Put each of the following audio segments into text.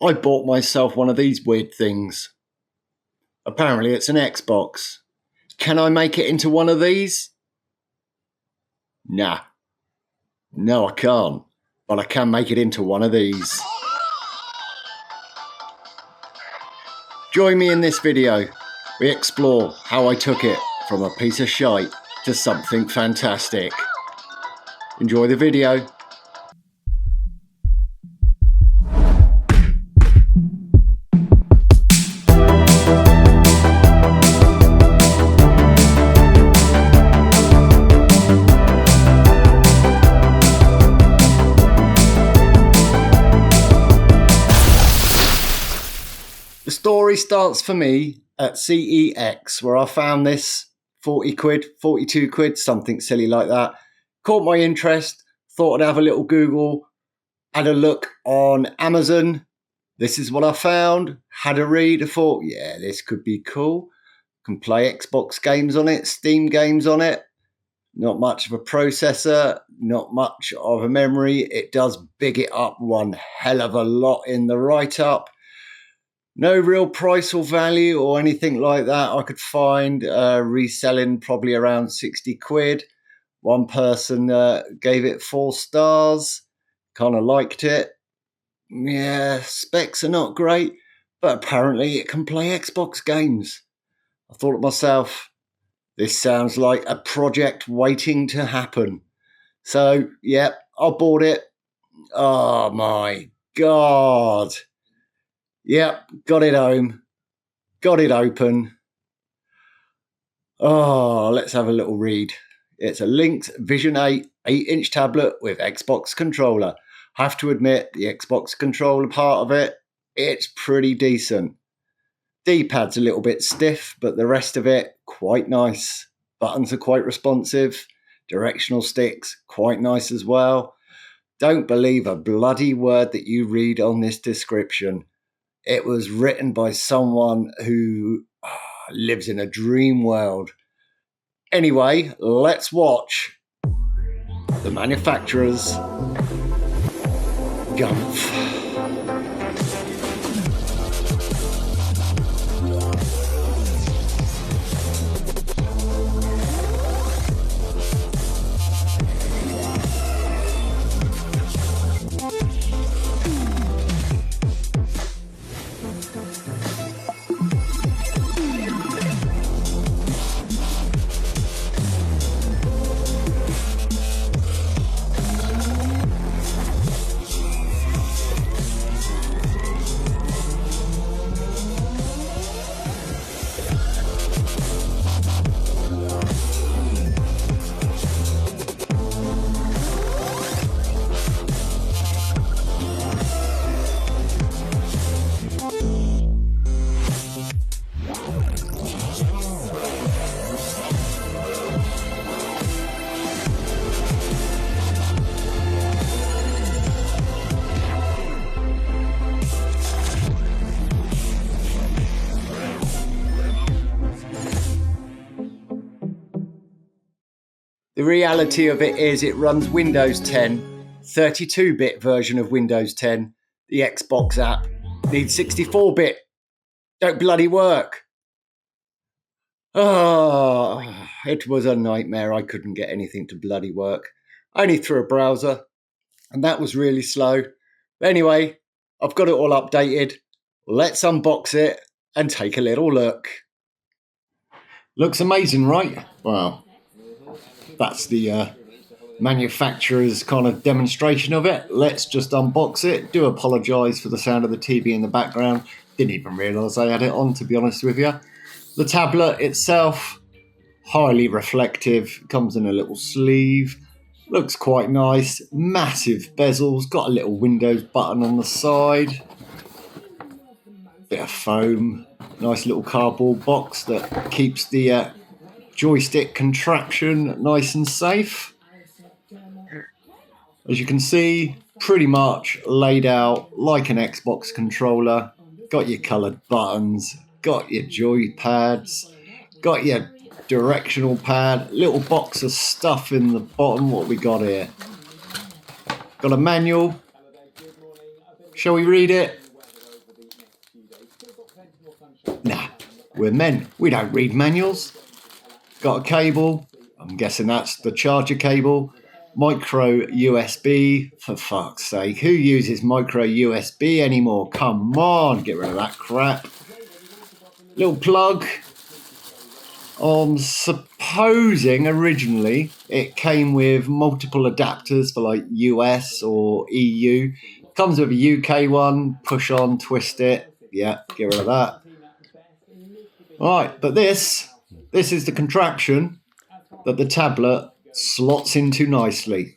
I bought myself one of these weird things. Apparently it's an Xbox. Can I make it into one of these? Nah. No, I can't. But I can make it into one of these. Join me in this video. We explore how I took it from a piece of shite to something fantastic. Enjoy the video. The story starts for me at CEX, where I found this 40 quid, 42 quid, something silly like that. Caught my interest, thought I'd have a little Google, had a look on Amazon. This is what I found, had a read, I thought, yeah, this could be cool. Can play Xbox games on it, Steam games on it. Not much of a processor, not much of a memory. It does big it up one hell of a lot in the write-up. No real price or value or anything like that I could find. Reselling probably around 60 quid. One person gave it 4 stars. Kind of liked it. Yeah, specs are not great, but apparently it can play Xbox games. I thought to myself, this sounds like a project waiting to happen. So, yeah, I bought it. Oh my God. Yep, got it home, got it open. Oh, let's have a little read. It's a Lynx Vision 8 8-inch tablet with Xbox controller. Have to admit, the Xbox controller part of it, it's pretty decent. D-pad's a little bit stiff, but the rest of it, quite nice. Buttons are quite responsive. Directional sticks, quite nice as well. Don't believe a bloody word that you read on this description. It was written by someone who lives in a dream world. Anyway, let's watch the manufacturer's gumph. The reality of it is it runs Windows 10, 32-bit version of Windows 10. The Xbox app needs 64-bit. Don't bloody work. Oh, it was a nightmare. I couldn't get anything to bloody work. Only through a browser, and that was really slow. But anyway, I've got it all updated. Let's unbox it and take a little look. Looks amazing, right? Wow. That's the manufacturer's kind of demonstration of it. Let's just unbox it. Do apologise for the sound of the TV in the background. Didn't even realise I had it on, to be honest with you. The tablet itself, highly reflective. Comes in a little sleeve. Looks quite nice. Massive bezels. Got a little Windows button on the side. Bit of foam. Nice little cardboard box that keeps the joystick contraption nice and safe. As you can see, pretty much laid out like an Xbox controller. Got your coloured buttons, got your joy pads, got your directional pad, little box of stuff in the bottom. What we got here? Got a manual. Shall we read it? We're men. We don't read manuals. Got a cable. I'm guessing that's the charger cable. Micro USB. For fuck's sake, who uses micro USB anymore? Come on, get rid of that crap. Little plug. I'm supposing originally it came with multiple adapters for like US or EU. Comes with a UK one, push on, twist it. Yeah, get rid of that. Right, but this is the contraption that the tablet slots into nicely.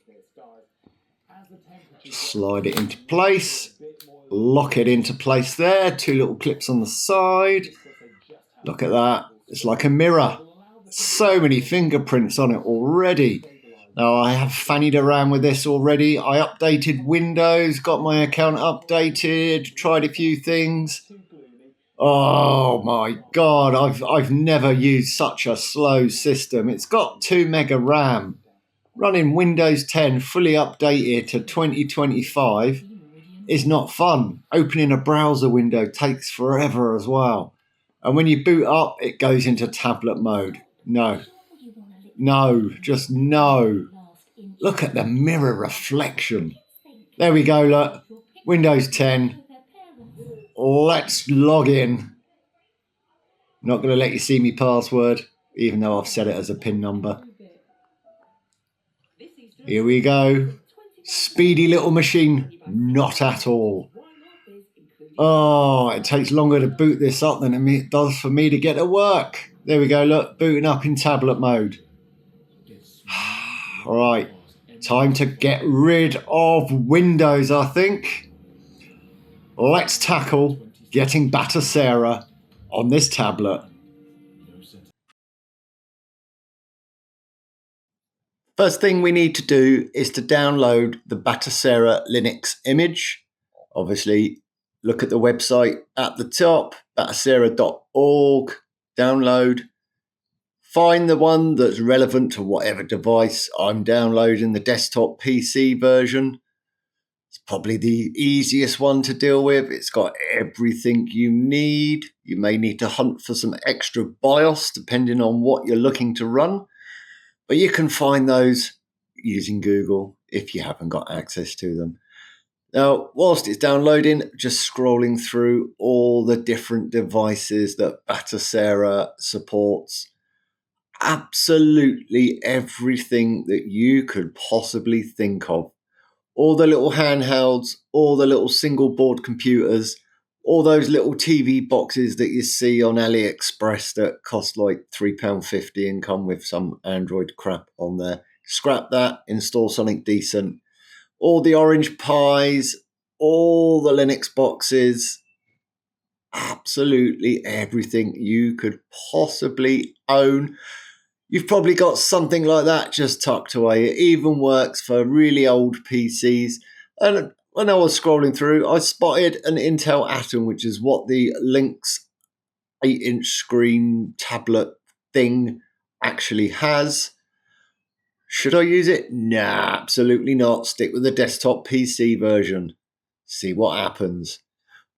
Just slide it into place, lock it into place there, 2 little clips on the side. Look at that. It's like a mirror. So many fingerprints on it already. Now, I have fannied around with this already. I updated Windows, got my account updated, tried a few things. Oh my God, I've never used such a slow system. It's got 2 mega RAM. Running Windows 10 fully updated to 2025 is not fun. Opening a browser window takes forever as well. And when you boot up, it goes into tablet mode. No, just no. Look at the mirror reflection. There we go, look. Windows 10. Let's log in. Not going to let you see me password, even though I've set it as a PIN number. Here we go. Speedy little machine. Not at all. Oh, it takes longer to boot this up than it does for me to get to work. There we go, look, booting up in tablet mode. All right, time to get rid of Windows, I think. Let's tackle getting Batocera on this tablet. First thing we need to do is to download the Batocera Linux image. Obviously, look at the website at the top, batocera.org, download. Find the one that's relevant to whatever device. I'm downloading the desktop PC version. It's probably the easiest one to deal with. It's got everything you need. You may need to hunt for some extra BIOS depending on what you're looking to run. But you can find those using Google if you haven't got access to them. Now, whilst it's downloading, just scrolling through all the different devices that Batocera supports. Absolutely everything that you could possibly think of. All the little handhelds, all the little single board computers, all those little TV boxes that you see on AliExpress that cost like £3.50 and come with some Android crap on there. Scrap that, install something decent. All the Orange Pis, all the Linux boxes, absolutely everything you could possibly own. You've probably got something like that just tucked away. It even works for really old PCs. And when I was scrolling through, I spotted an Intel Atom, which is what the Lynx 8-inch screen tablet thing actually has. Should I use it? Nah, absolutely not. Stick with the desktop PC version. See what happens.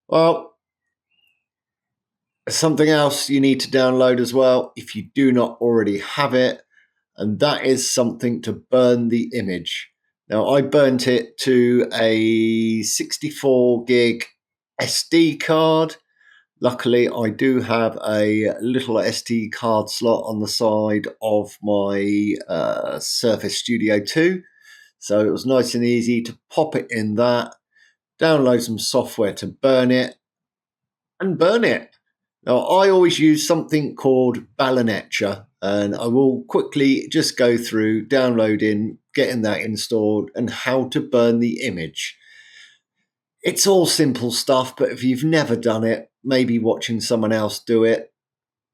Well, something else you need to download as well if you do not already have it, and that is something to burn the image. Now, I burnt it to a 64 gig SD card. Luckily, I do have a little SD card slot on the side of my Surface Studio 2. So it was nice and easy to pop it in that, download some software to burn it, and burn it. Now, I always use something called Batocera, and I will quickly just go through downloading, getting that installed, and how to burn the image. It's all simple stuff, but if you've never done it, maybe watching someone else do it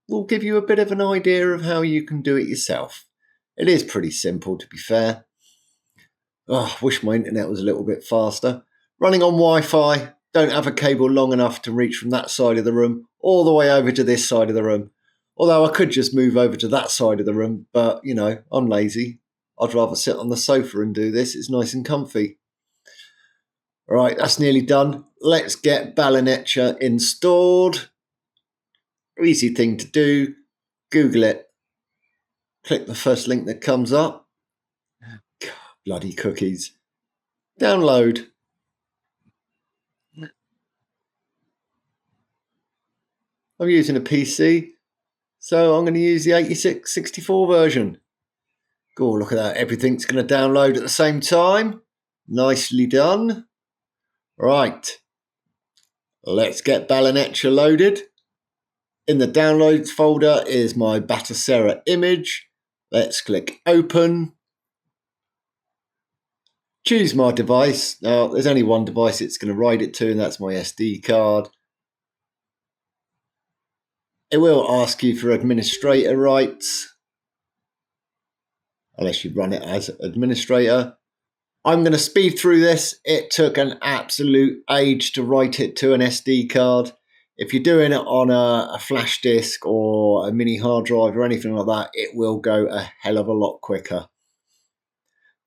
will give you a bit of an idea of how you can do it yourself. It is pretty simple, to be fair. Oh, I wish my internet was a little bit faster. Running on Wi-Fi, don't have a cable long enough to reach from that side of the room all the way over to this side of the room. Although I could just move over to that side of the room, but, you know, I'm lazy. I'd rather sit on the sofa and do this. It's nice and comfy. All right, that's nearly done. Let's get Batocera installed. Easy thing to do. Google it. Click the first link that comes up. God, bloody cookies. Download. I'm using a PC, so I'm going to use the 8664 version. Oh, look at that. Everything's going to download at the same time. Nicely done. Right. Let's get Batocera loaded. In the downloads folder is my Batocera image. Let's click open. Choose my device. Now, there's only one device it's going to write it to, and that's my SD card. It will ask you for administrator rights, unless you run it as administrator. I'm going to speed through this. It took an absolute age to write it to an SD card. If you're doing it on a flash disk or a mini hard drive or anything like that, it will go a hell of a lot quicker.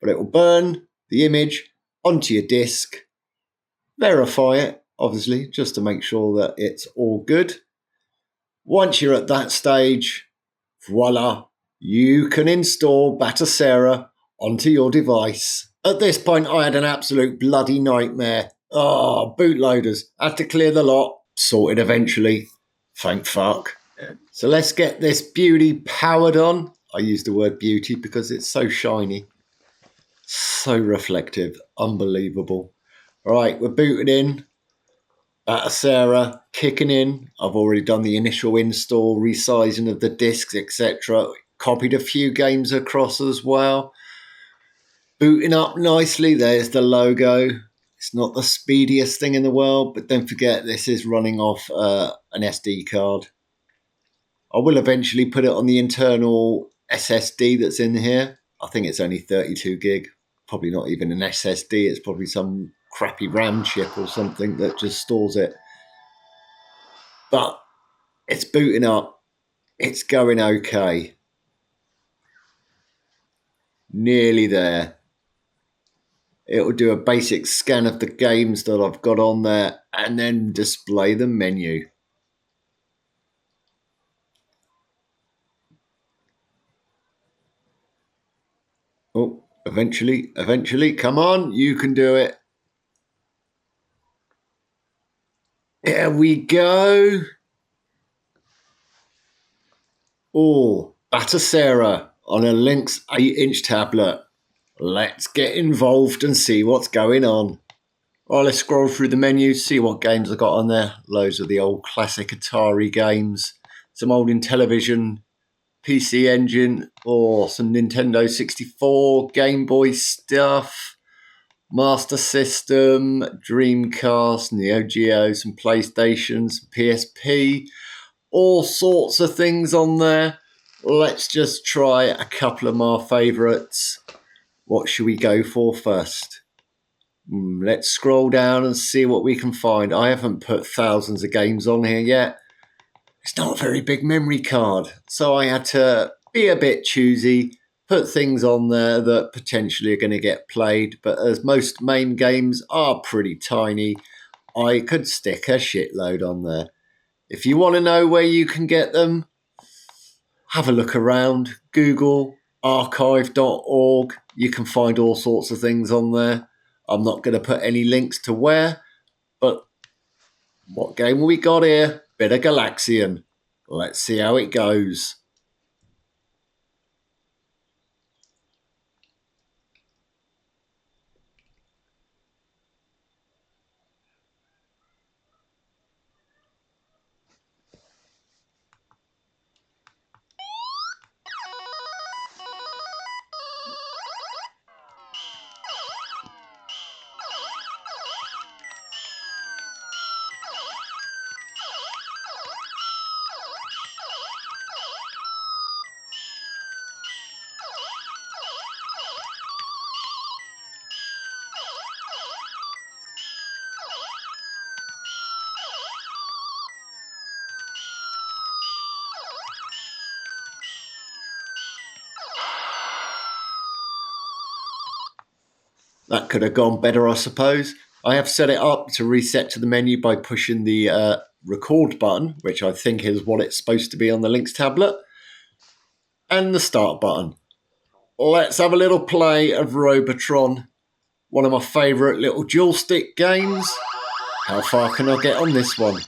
But it will burn the image onto your disk, verify it, obviously, just to make sure that it's all good. Once you're at that stage, voila, you can install Batocera onto your device. At this point, I had an absolute bloody nightmare. Oh, bootloaders. Had to clear the lot. Sorted eventually. Thank fuck. So let's get this beauty powered on. I use the word beauty because it's so shiny. So reflective. Unbelievable. All right, we're booted in. Batocera kicking in. I've already done the initial install, resizing of the discs, etc. Copied a few games across as well. Booting up nicely. There's the logo. It's not the speediest thing in the world, but don't forget this is running off an SD card. I will eventually put it on the internal SSD that's in here. I think it's only 32 gig. Probably not even an SSD. It's probably some crappy RAM chip or something that just stores it. But it's booting up. It's going okay. Nearly there. It will do a basic scan of the games that I've got on there and then display the menu. Oh, eventually, come on, you can do it. There we go. Oh, Batocera on a Lynx 8-inch tablet. Let's get involved and see what's going on. Well, let's scroll through the menu, see what games I got on there. Loads of the old classic Atari games, some old Intellivision, PC Engine, or some Nintendo 64, Game Boy stuff, Master System, Dreamcast, Neo Geo, some PlayStations, PSP, all sorts of things on there. Let's just try a couple of my favourites. What should we go for first? Let's scroll down and see what we can find. I haven't put thousands of games on here yet. It's not a very big memory card, so I had to be a bit choosy, put things on there that potentially are going to get played, but as most main games are pretty tiny, I could stick a shitload on there. If you want to know where you can get them, have a look around. Google archive.org. You can find all sorts of things on there. I'm not going to put any links to where, but what game we got here? Bit of Galaxian. Let's see how it goes. That could have gone better, I suppose. I have set it up to reset to the menu by pushing the record button, which I think is what it's supposed to be on the Lynx tablet, and the start button. Let's have a little play of Robotron, one of my favourite little dual stick games. How far can I get on this one?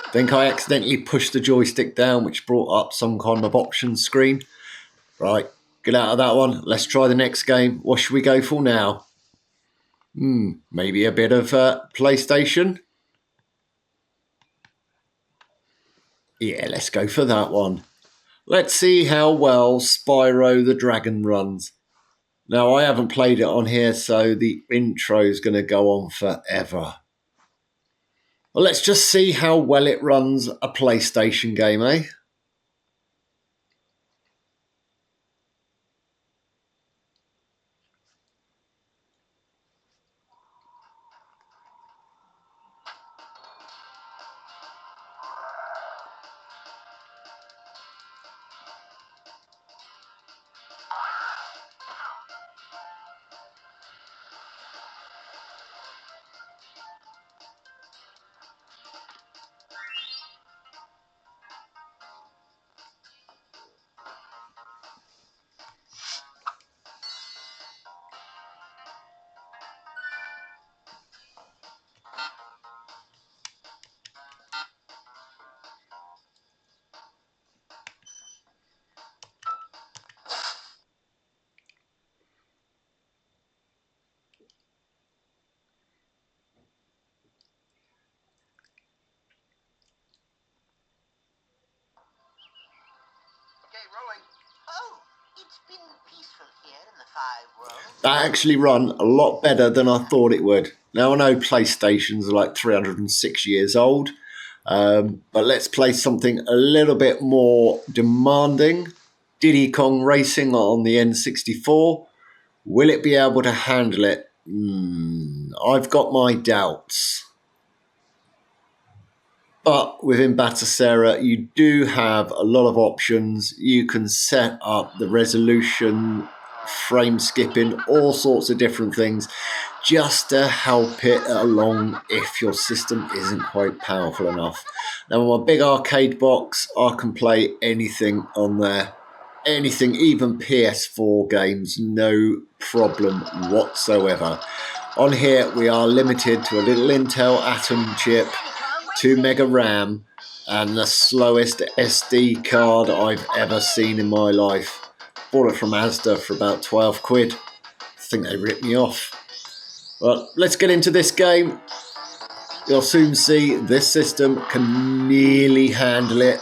I think I accidentally pushed the joystick down, which brought up some kind of options screen. Right, get out of that one. Let's try the next game. What should we go for now? Maybe a bit of PlayStation. Yeah, let's go for that one. Let's see how well Spyro the Dragon runs. Now, I haven't played it on here, so the intro is going to go on forever. Well, let's just see how well it runs a PlayStation game, eh? That actually run a lot better than I thought it would. Now, I know PlayStations are like 306 years old, but let's play something a little bit more demanding. Diddy Kong Racing on the N64. Will it be able to handle it? I've got my doubts. But within Batocera, you do have a lot of options. You can set up the resolution, frame skipping, all sorts of different things just to help it along if your system isn't quite powerful enough. Now, on my big arcade box, I can play anything on there. Anything, even PS4 games, no problem whatsoever. On here, we are limited to a little Intel Atom chip, 2 mega RAM, and the slowest SD card I've ever seen in my life. Bought it from Asda for about 12 quid. I think they ripped me off. But let's get into this game. You'll soon see this system can nearly handle it.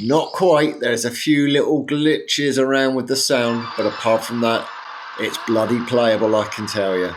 Not quite. There's a few little glitches around with the sound, but apart from that, it's bloody playable, I can tell you.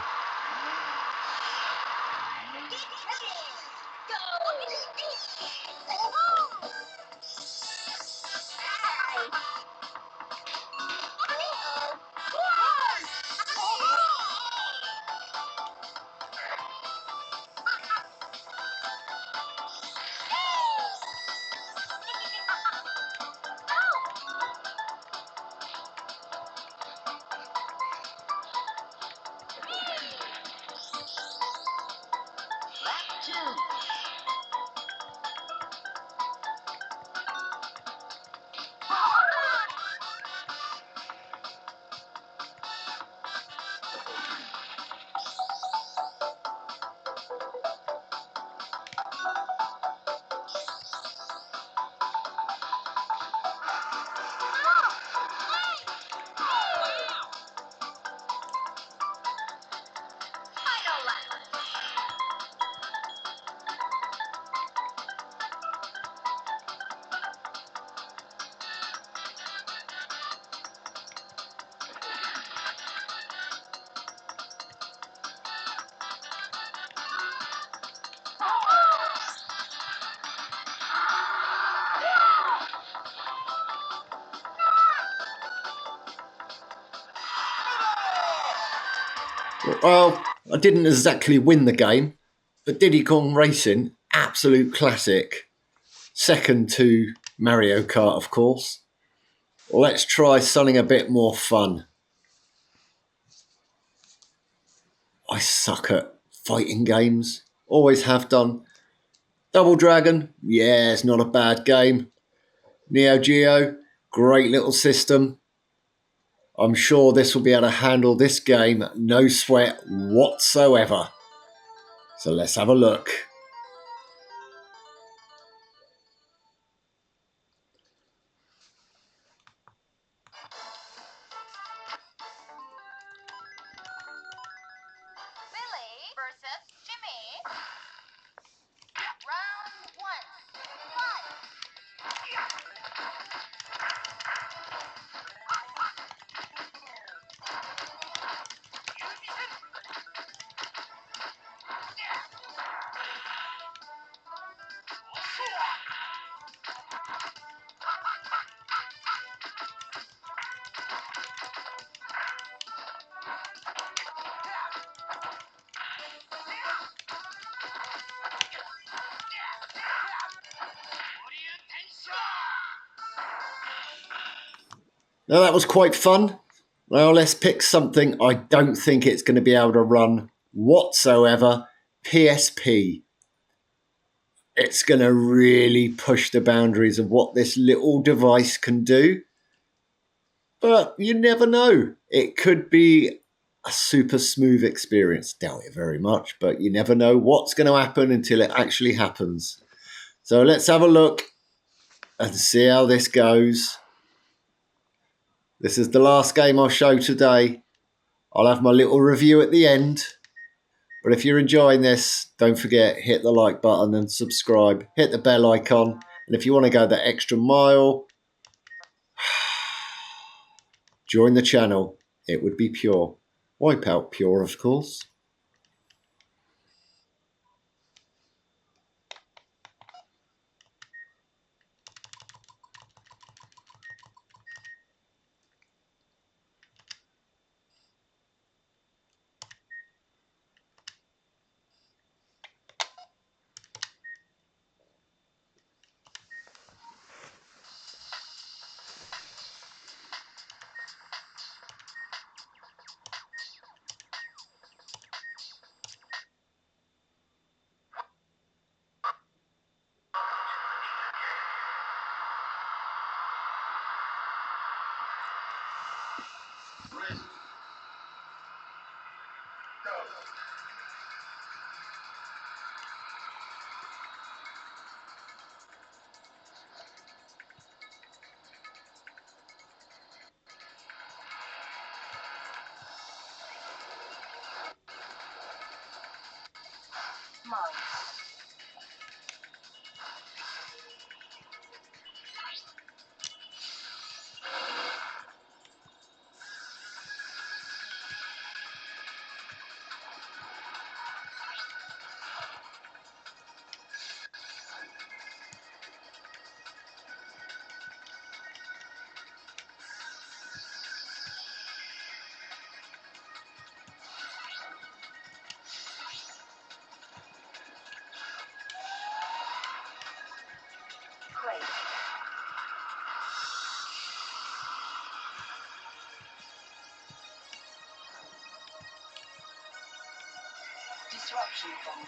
Well, I didn't exactly win the game, but Diddy Kong Racing, absolute classic. Second to Mario Kart, of course. Let's try something a bit more fun. I suck at fighting games. Always have done. Double Dragon, yeah, it's not a bad game. Neo Geo, great little system. I'm sure this will be able to handle this game, no sweat whatsoever. So let's have a look. Billy versus Jimmy. Round one. Fight. Now that was quite fun. Well, let's pick something I don't think it's going to be able to run whatsoever. PSP. It's going to really push the boundaries of what this little device can do. But you never know. It could be a super smooth experience. Doubt it very much, but you never know what's going to happen until it actually happens. So let's have a look and see how this goes. This is the last game I'll show today. I'll have my little review at the end. But if you're enjoying this, don't forget, hit the like button and subscribe. Hit the bell icon. And if you want to go the extra mile, join the channel. It would be Pure. Wipeout Pure, of course. Ready. Go. Mine. Great. Disruption bomb.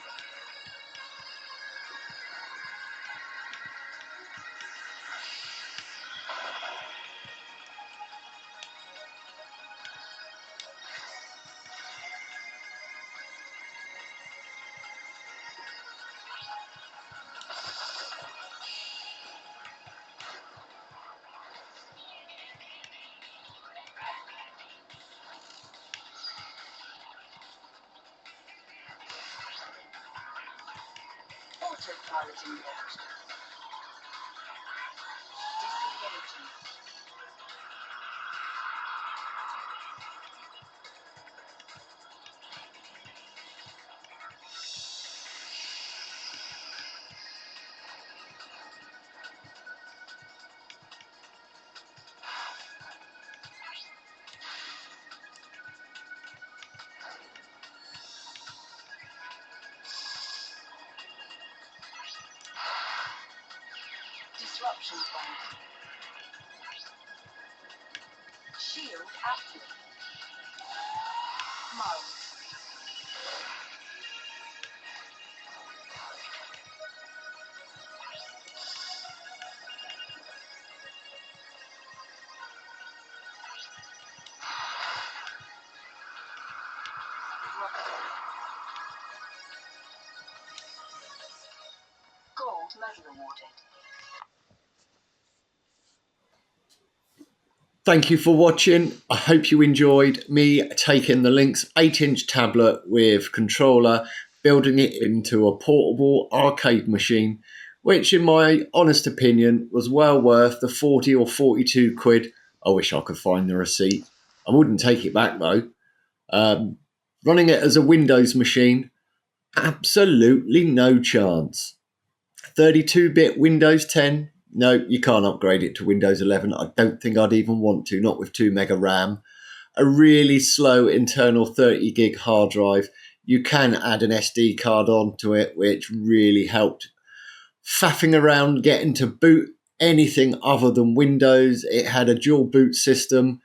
Autopilot invoked. Disengaging. Options button. Shield active. Mine. Gold medal awarded. Thank you for watching. I hope you enjoyed me taking the Lynx 8-inch tablet with controller, building it into a portable arcade machine, which in my honest opinion was well worth the 40 or 42 quid. I wish I could find the receipt. I wouldn't take it back though. Running it as a Windows machine, absolutely no chance. 32-bit Windows 10, no, you can't upgrade it to Windows 11. I don't think I'd even want to, not with 2 mega RAM. A really slow internal 30 gig hard drive. You can add an SD card onto it, which really helped. Faffing around getting to boot anything other than Windows. It had a dual boot system.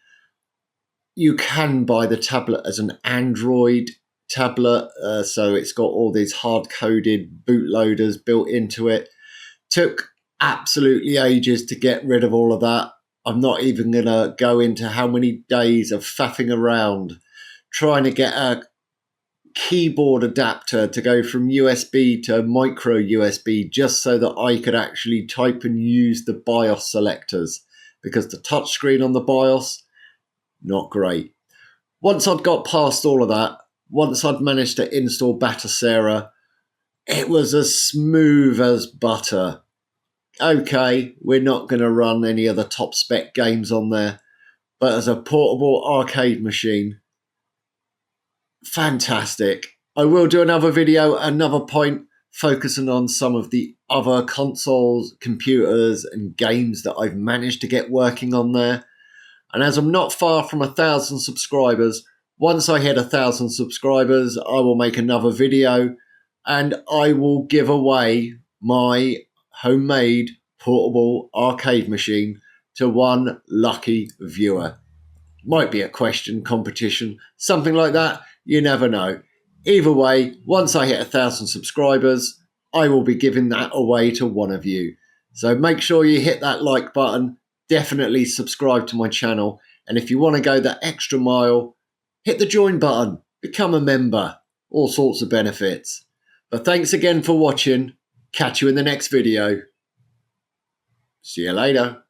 You can buy the tablet as an Android tablet, so it's got all these hard-coded bootloaders built into it. Took absolutely ages to get rid of all of that. I'm not even going to go into how many days of faffing around trying to get a keyboard adapter to go from USB to micro USB just so that I could actually type and use the BIOS selectors, because the touchscreen on the BIOS, not great. Once I'd got past all of that, once I'd managed to install Batocera, it was as smooth as butter. Okay, we're not going to run any of the top spec games on there, but as a portable arcade machine, fantastic. I will do another video, another point, focusing on some of the other consoles, computers and games that I've managed to get working on there. And as I'm not far from 1,000 subscribers, once I hit 1,000 subscribers, I will make another video and I will give away my homemade portable arcade machine to one lucky viewer. Might be a question competition, something like that. You never know. Either way, once I hit 1,000 subscribers, I will be giving that away to one of you. So make sure you hit that like button. Definitely subscribe to my channel. And if you want to go that extra mile, hit the join button. Become a member. All sorts of benefits. But thanks again for watching. Catch you in the next video. See you later.